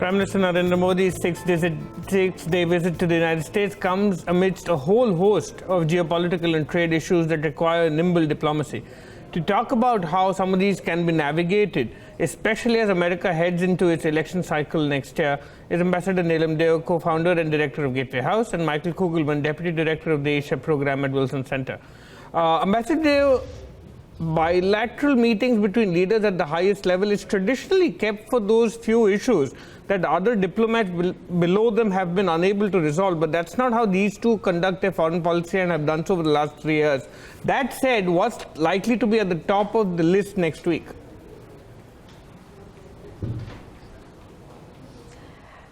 Prime Minister Narendra Modi's six-day visit to the United States comes amidst a whole host of geopolitical and trade issues that require nimble diplomacy. To talk about how some of these can be navigated, especially as America heads into its election cycle next year, is Ambassador Neelam Deo, co-founder and director of Gateway House, and Michael Kugelman, deputy director of the Asia program at Wilson Center. Ambassador Deo, bilateral meetings between leaders at the highest level is traditionally kept for those few issues that other diplomats below them have been unable to resolve, but that's not how these two conduct their foreign policy and have done so over the last 3 years. That said, what's likely to be at the top of the list next week?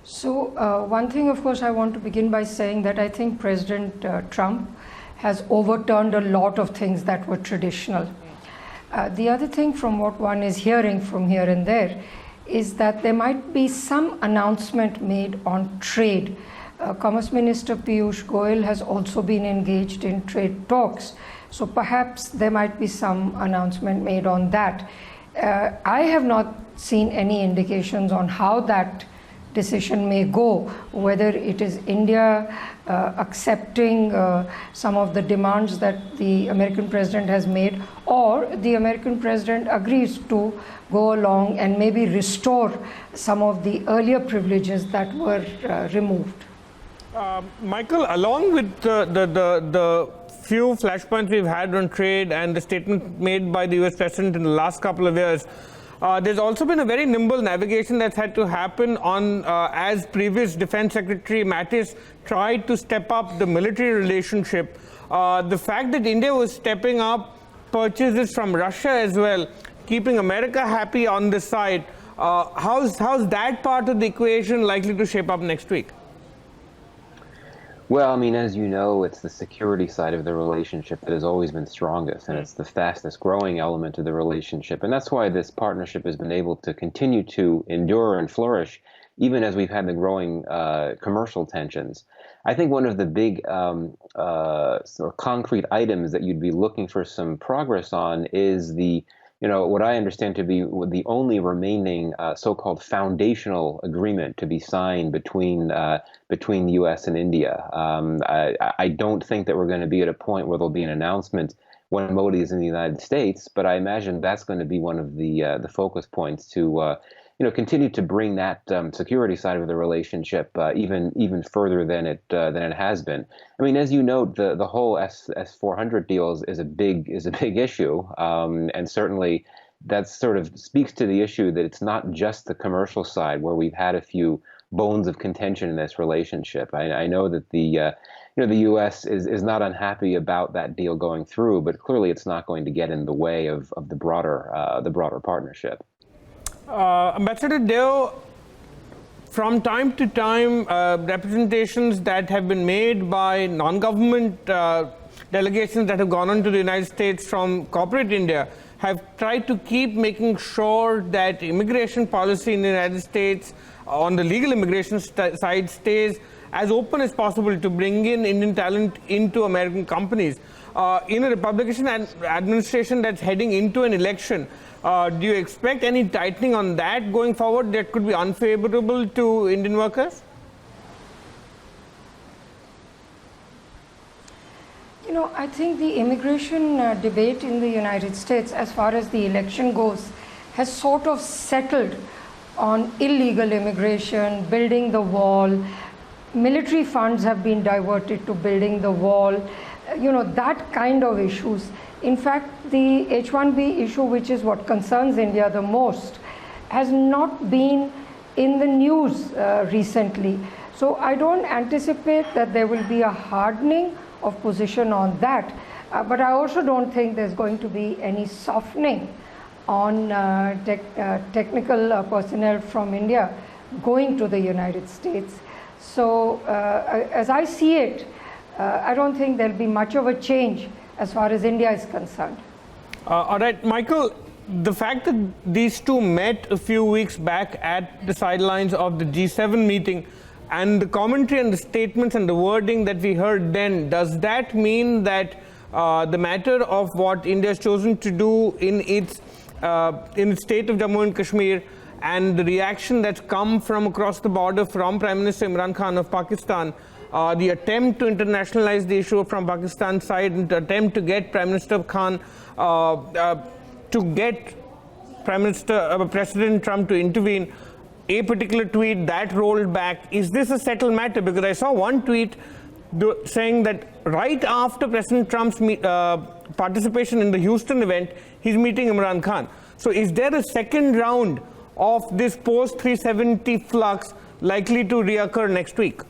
So one thing, of course, I want to begin by saying that I think President Trump has overturned a lot of things that were traditional. The other thing from what one is hearing from here and there is that there might be some announcement made on trade. Commerce Minister Piyush Goyal has also been engaged in trade talks, so perhaps there might be some announcement made on that. I have not seen any indications on how that decision may go, whether it is India accepting some of the demands that the American president has made, or the American president agrees to go along and maybe restore some of the earlier privileges that were removed. Michael, along with the few flashpoints we've had on trade and the statement made by the US president in the last couple of years, there's also been a very nimble navigation that's had to happen on, as previous Defense Secretary Mattis tried to step up the military relationship. The fact that India was stepping up purchases from Russia as well, keeping America happy on this side, how's that part of the equation likely to shape up next week? Well, I mean, as you know, it's the security side of the relationship that has always been strongest, and it's the fastest growing element of the relationship. And that's why this partnership has been able to continue to endure and flourish, even as we've had the growing commercial tensions. I think one of the big sort of concrete items that you'd be looking for some progress on is what I understand to be the only remaining so-called foundational agreement to be signed between the U.S. and India. I don't think that we're going to be at a point where there'll be an announcement when Modi is in the United States, but I imagine that's going to be one of the focus points to continue to bring that security side of the relationship even further than it has been. I mean, as you note, the whole S-400 deal is a big issue, and certainly that sort of speaks to the issue that it's not just the commercial side where we've had a few bones of contention in this relationship. I know that the U.S. is not unhappy about that deal going through, but clearly it's not going to get in the way of the broader partnership. Ambassador Deo, from time to time, representations that have been made by non-government delegations that have gone on to the United States from corporate India have tried to keep making sure that immigration policy in the United States on the legal immigration side stays as open as possible to bring in Indian talent into American companies. In a Republican administration that's heading into an election, do you expect any tightening on that going forward that could be unfavorable to Indian workers? I think the immigration debate in the United States, as far as the election goes, has sort of settled on illegal immigration, building the wall. Military funds have been diverted to building the wall, that kind of issues. In fact, the H-1B issue, which is what concerns India the most, has not been in the news recently. So I don't anticipate that there will be a hardening of position on that. But I also don't think there's going to be any softening on technical personnel from India going to the United States. So as I see it, I don't think there'll be much of a change as far as India is concerned. All right, Michael, the fact that these two met a few weeks back at the sidelines of the G7 meeting and the commentary and the statements and the wording that we heard then, does that mean that the matter of what India has chosen to do in its state of Jammu and Kashmir and the reaction that's come from across the border from Prime Minister Imran Khan of Pakistan, the attempt to internationalize the issue from Pakistan's side, and the attempt to get Prime Minister Khan to get President Trump to intervene, a particular tweet that rolled back. Is this a settled matter? Because I saw one tweet saying that right after President Trump's participation in the Houston event, he's meeting Imran Khan. So is there a second round of this post-370 flux likely to reoccur next week?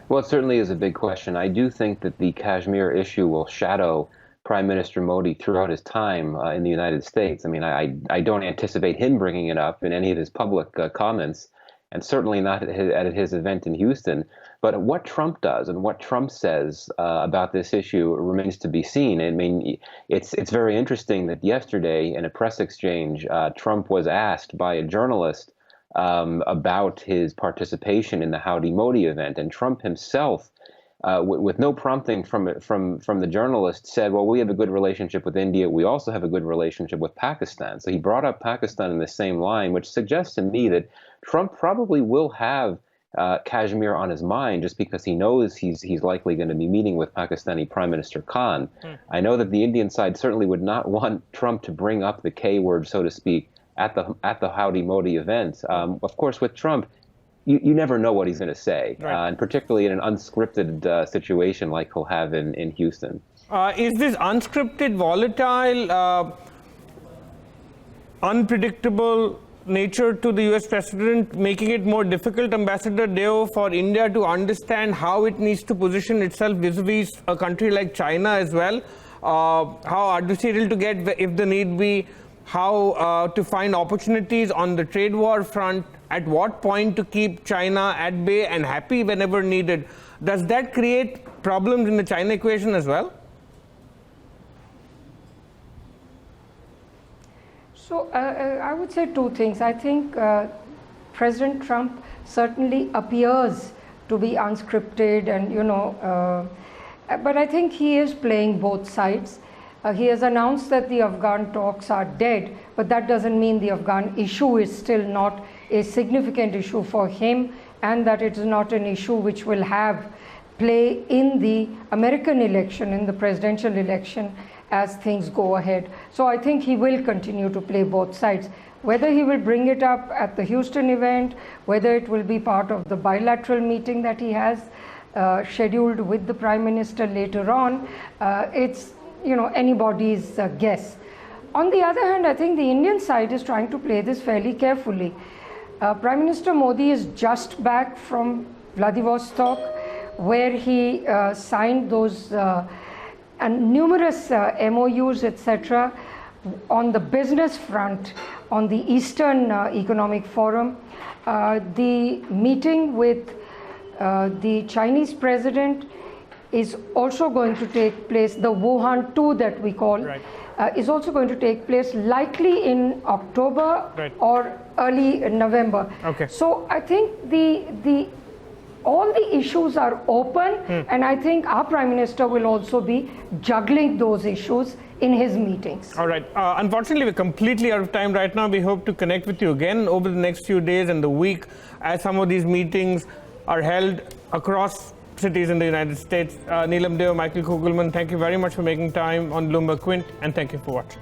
Well, it certainly is a big question. I do think that the Kashmir issue will shadow Prime Minister Modi throughout his time in the United States. I mean, I don't anticipate him bringing it up in any of his public comments, and certainly not at his event in Houston. But what Trump does and what Trump says about this issue remains to be seen. I mean, it's very interesting that yesterday in a press exchange, Trump was asked by a journalist about his participation in the Howdy Modi event, and Trump himself, with no prompting from the journalist, said, well, we have a good relationship with India. We also have a good relationship with Pakistan. So he brought up Pakistan in the same line, which suggests to me that Trump probably will have Kashmir on his mind just because he knows he's likely going to be meeting with Pakistani Prime Minister Khan. I know that the Indian side certainly would not want Trump to bring up the K word, so to speak, at the Howdy Modi event. Of course, with Trump, you never know what he's going to say, right. And particularly in an unscripted situation like he'll have in Houston. Is this unscripted, volatile, unpredictable nature to the U.S. president making it more difficult, Ambassador Deo, for India to understand how it needs to position itself vis-a-vis a country like China as well? How adversarial to get if the need be, how to find opportunities on the trade war front, at what point to keep China at bay and happy whenever needed. Does that create problems in the China equation as well? So I would say two things. I think President Trump certainly appears to be unscripted and, but I think he is playing both sides. He has announced that the Afghan talks are dead, but that doesn't mean the Afghan issue is still not a significant issue for him, and that it is not an issue which will have play in the American election, in the presidential election, as things go ahead. So I think he will continue to play both sides. Whether he will bring it up at the Houston event, whether it will be part of the bilateral meeting that he has scheduled with the Prime Minister later on, it's anybody's guess. On the other hand, I think the Indian side is trying to play this fairly carefully. Prime Minister Modi is just back from Vladivostok, where he signed those and numerous MOUs, etc., on the business front, on the Eastern Economic Forum. The meeting with the Chinese president is also going to take place, the Wuhan 2 that we call, right. Is also going to take place likely in October, right. or early November. Okay. So I think all the issues are open, and I think our Prime Minister will also be juggling those issues in his meetings. All right. Unfortunately, we're completely out of time right now. We hope to connect with you again over the next few days and the week as some of these meetings are held across cities in the United States. Neelam Deo, Michael Kugelman, thank you very much for making time on Bloomberg Quint, and thank you for watching.